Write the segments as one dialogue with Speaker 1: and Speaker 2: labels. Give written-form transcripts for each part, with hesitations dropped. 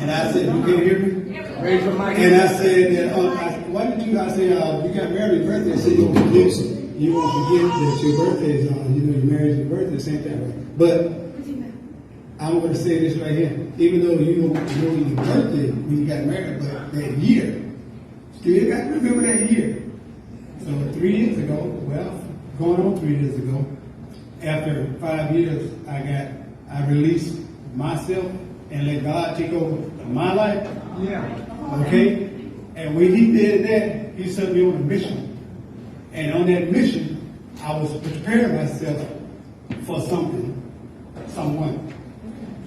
Speaker 1: And I said, you can't hear me?
Speaker 2: Raise your mic.
Speaker 1: And I said that, why did you, I said, you got married your birthday, so you won't forget that your birthday is on, your marriage and birthday, same thing, right? But I'm going to say this right here. Even though you don't know your birthday when you got married, but that year, you got to remember that year. So 3 years ago, well, going on 3 years ago, after 5 years, I released myself and let God take over my life.
Speaker 2: Yeah.
Speaker 1: Okay? And when he did that, he sent me on a mission. And on that mission, I was preparing myself for someone.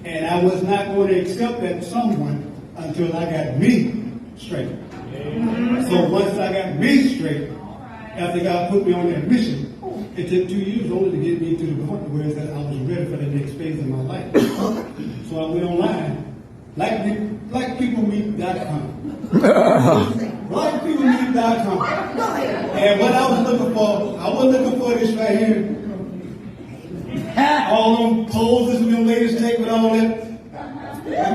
Speaker 1: And I was not going to accept that someone until I got me straight. So once I got me straight, after God put me on that mission, it took 2 years only to get me to the point where I was ready for the next phase of my life. So I went online, likepeoplemeet.com. Likepeoplemeet.com. And what I was looking for this right here. All them poses and them ladies take with all that.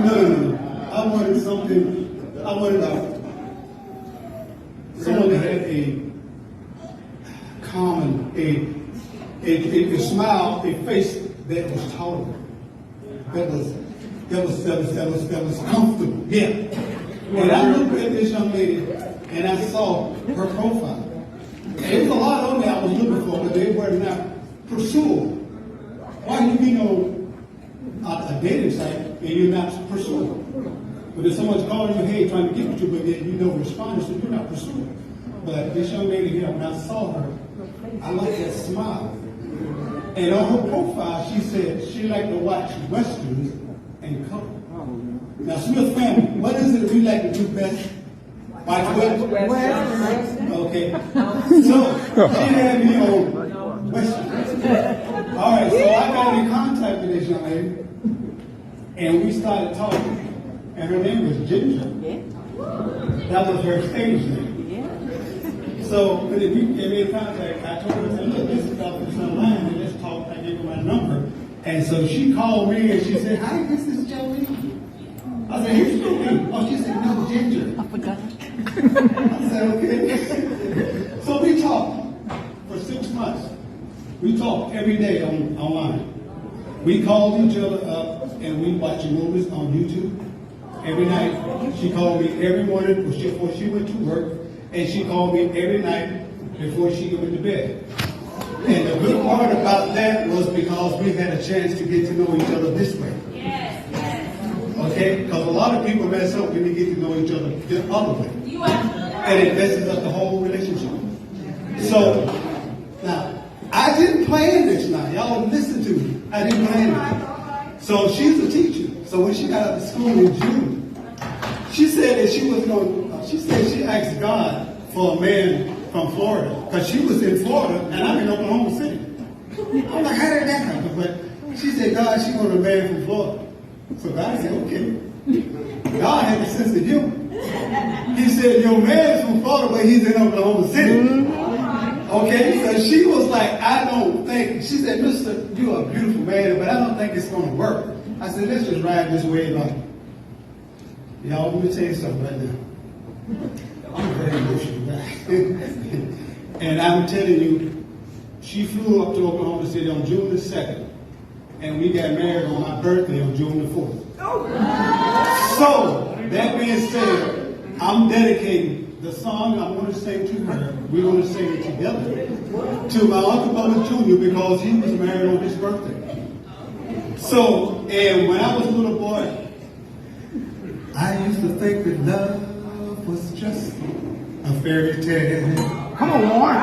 Speaker 1: No. I wanted something. I wanted someone that had a common, a smile, a face that was tolerant, that was comfortable. Yeah. And I looked at this young lady and I saw her profile. And there was a lot on there I was looking for, but they were not pursuable. Why you be on a dating site and you're not pursuing? But if someone's calling you, hey, trying to get with you, but yet you don't respond, so you're not pursuing. But this young lady here, when I saw her, I liked that smile. And on her profile, she said she liked to watch westerns and color. Now, Smith family, what is it we like to do best? Watch westerns? Okay. So, she had me on westerns. All right, so I got in contact with this young lady, and we started talking. And her name was Ginger. That was her stage name. So when we came in contact, I told her, look, this is off this online, and let's talk. I gave her my number. And so she called me and she said, hi, this is Joey. I said, who's Joey? Oh, she said, no, Ginger.
Speaker 3: I forgot.
Speaker 1: I said, okay. So we talked for 6 months. We talked every day online. We called each other up and we watched movies on YouTube every night. She called me every morning before she went to work, and she called me every night before she went to bed. And the good part about that was because we had a chance to get to know each other this way. Okay? Because a lot of people mess up when they get to know each other the other way. And it messes up the whole relationship. So, now, I didn't plan this now. Y'all listen to me. I didn't plan it. So she's a teacher. So when she got out of school in June, she said that she asked God for a man from Florida. Because she was in Florida and I'm in Oklahoma City. I'm like, how did that happen? But she said, God, she wanted a man from Florida. So God said, okay. God had a sense of humor. He said, your man's from Florida, but he's in Oklahoma City. Okay, so she was like, I don't think, she said, mister, you're a beautiful man, but I don't think it's going to work. I said, let's just ride this wave out. Y'all, let me tell you something right now. I'm a very emotional guy. And I'm telling you, she flew up to Oklahoma City on June the 2nd, and we got married on my birthday on June the 4th. So, that being said, I'm dedicating the song I'm going to sing to her. We're going to sing it together to my Uncle Bubba Jr. because he was married on his birthday. So, and when I was a little boy, I used to think that love was just a fairy tale.
Speaker 2: Come on, Warren.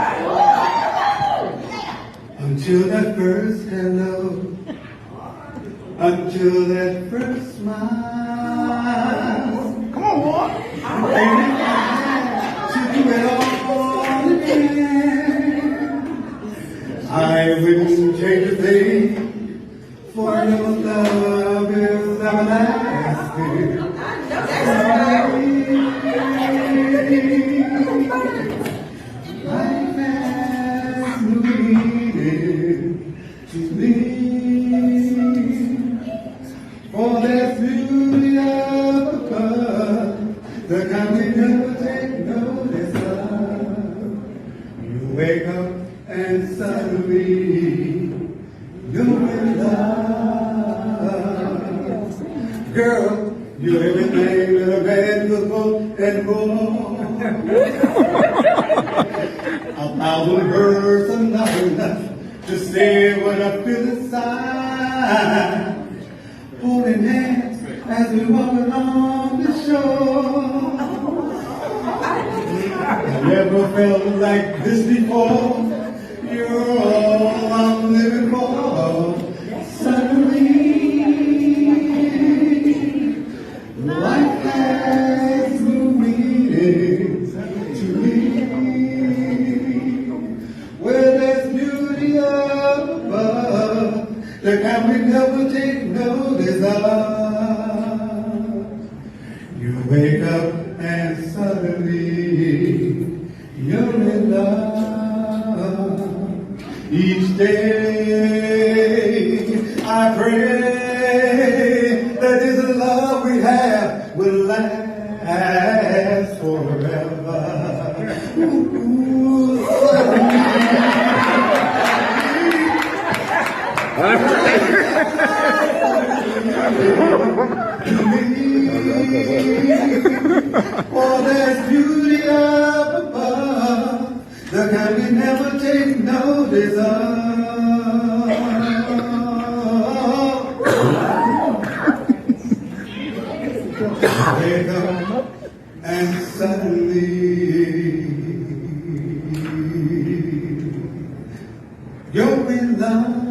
Speaker 1: Until that first hello, until that first smile.
Speaker 2: Come on, Warren.
Speaker 1: To do it all again, I wouldn't change a thing, for your love is everlasting. Life has no meaning to me, for there's beauty up above. You're everything that a man could want and more. 1,000 words are not enough to say what I feel inside. Holding hands as we walk along the shore. I never felt like this before. You're all I'm living for. Suddenly, life has new meaning to me. Where there's beauty up above, the kind we never take notice of. You wake up and suddenly you're in love. Each day I pray that this love we have will last forever. Ooh, oh, there's beauty up above, the kind we never take notice of. Wake up and suddenly you're in love.